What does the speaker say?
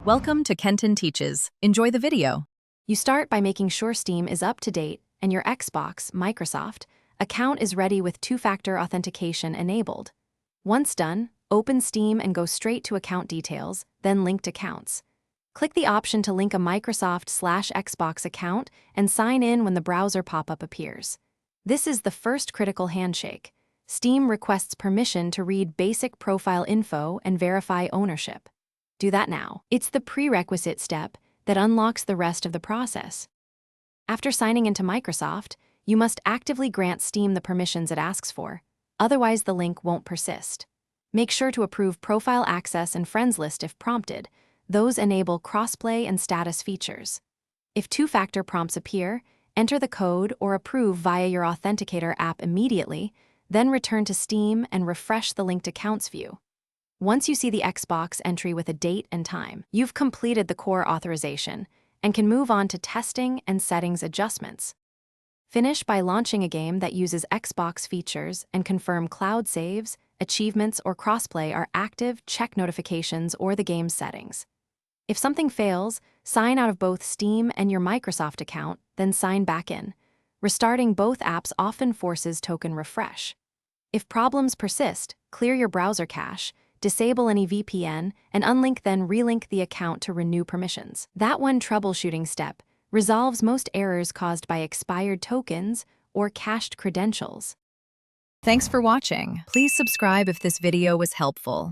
Welcome to Kenton Teaches. Enjoy the video. You start by making sure Steam is up to date and your Xbox, Microsoft, account is ready with two-factor authentication enabled. Once done, open Steam and go straight to account details, then linked accounts. Click the option to link a Microsoft/Xbox account and sign in when the browser pop-up appears. This is the first critical handshake. Steam requests permission to read basic profile info and verify ownership. Do that now. It's the prerequisite step that unlocks the rest of the process. After signing into Microsoft, you must actively grant Steam the permissions it asks for, otherwise the link won't persist. Make sure to approve profile access and friends list if prompted. Those enable crossplay and status features. If two-factor prompts appear, enter the code or approve via your Authenticator app immediately, then return to Steam and refresh the linked accounts view. Once you see the Xbox entry with a date and time, you've completed the core authorization and can move on to testing and settings adjustments. Finish by launching a game that uses Xbox features and confirm cloud saves, achievements, or crossplay are active, check notifications or the game's settings. If something fails, sign out of both Steam and your Microsoft account, then sign back in. Restarting both apps often forces token refresh. If problems persist, clear your browser cache, disable any VPN, and unlink then relink the account to renew permissions. That one troubleshooting step resolves most errors caused by expired tokens or cached credentials. Thanks for watching. Please subscribe if this video was helpful.